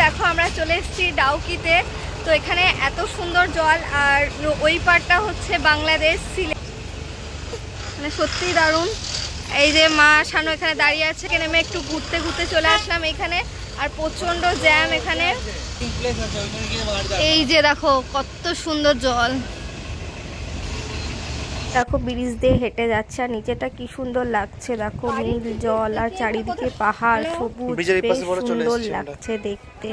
দেখো আমরা চলে এসেছি ডাউকিতে। তো এখানে এত সুন্দর জল, আর ওই পারটা হচ্ছে বাংলাদেশ, সিলেট, মানে সত্যিই দারুণ। এই যে মা শানু এখানে দাঁড়িয়ে আছে, নেমে একটু ঘুরতে ঘুরতে চলে আসলাম এখানে। আর প্রচন্ড জ্যাম এখানে। এই যে দেখো কত সুন্দর জল, দেখো ব্রিজ দিয়ে হেঁটে যাচ্ছে আর নিচেটা কি সুন্দর লাগছে। দেখো নীল জল আর চারিদিকে পাহাড় সবুজ, বেশ সুন্দর লাগছে দেখতে।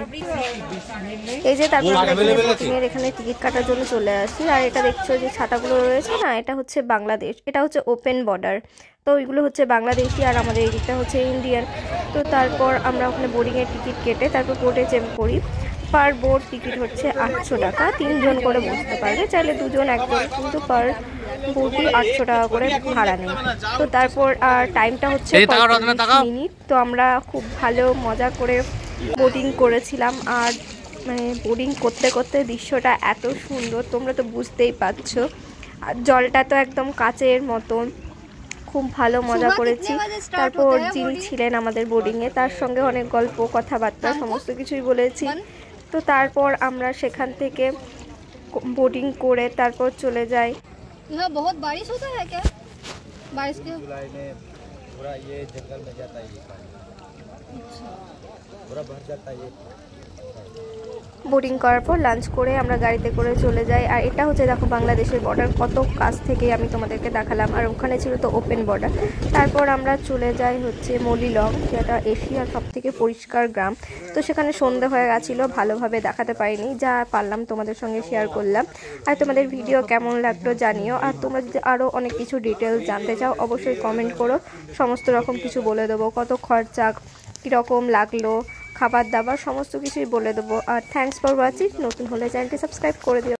এই যে তারপর এখানে টিকিট কাটার জন্য চলে আসি। আর এটা দেখছো যে ছাতাগুলো রয়েছে না, এটা হচ্ছে বাংলাদেশ, এটা হচ্ছে ওপেন বর্ডার। তো ওইগুলো হচ্ছে বাংলাদেশি আর আমাদের এইদিকটা হচ্ছে ইন্ডিয়ান। তো তারপর আমরা ওখানে বোর্ডিংয়ের টিকিট কেটে তারপর বোটে চেপে পড়ি। পার বোট টিকিট হচ্ছে 800 টাকা, 3 জন করে বসতে পারবে, চাইলে 2 জন 1 জন, কিন্তু পার বোটই 800 টাকা করে ভাড়া নেই। তো তারপর আর টাইমটা হচ্ছে 45 মিনিট। তো আমরা খুব ভালো মজা করে বোটিং করেছিলাম। আর মানে বোটিং করতে করতে দৃশ্যটা এত সুন্দর, তোমরা তো বুঝতেই পারছো। আর জলটা তো একদম কাচের মতন, খুব ভালো মজা করেছি। তারপর যিনি ছিলেন আমাদের বোর্ডিংয়ে, তার সঙ্গে অনেক গল্প কথাবার্তা সমস্ত কিছুই বলেছি। তো তারপর আমরা সেখান থেকে বোটিং করে তারপর চলে যাই। बहुत बारिश होता है क्या? बारिश के जुलाई में पूरा ये जंगल में जाता है, ये पानी पूरा भर जाता है। বোটিং করার পর লাঞ্চ করে আমরা গাড়িতে করে চলে যাই। আর এটা হচ্ছে দেখো বাংলাদেশের বর্ডার, কত কাছ থেকে আমি তোমাদেরকে দেখালাম। আর ওখানে ছিল তো ওপেন বর্ডার। তারপর আমরা চলে যাই হচ্ছে মলিলং, যেটা এশিয়ার সবথেকে পরিষ্কার গ্রাম। তো সেখানে সন্ধে হয়ে গেছিলো, ভালোভাবে দেখাতে পারিনি, যা পারলাম তোমাদের সঙ্গে শেয়ার করলাম। আর তোমাদের ভিডিও কেমন লাগলো জানিও। আর তোমরা যদি আরও অনেক কিছু ডিটেলস জানতে চাও অবশ্যই কমেন্ট করো, সমস্ত রকম কিছু বলে দেবো, কত খরচা, কীরকম লাগলো, খাবার দাবার সমস্ত কিছুই বলে দেবো। আর থ্যাঙ্কস ফর ওয়াচিং। নতুন হলে চ্যানেলটি সাবস্ক্রাইব করে দিও।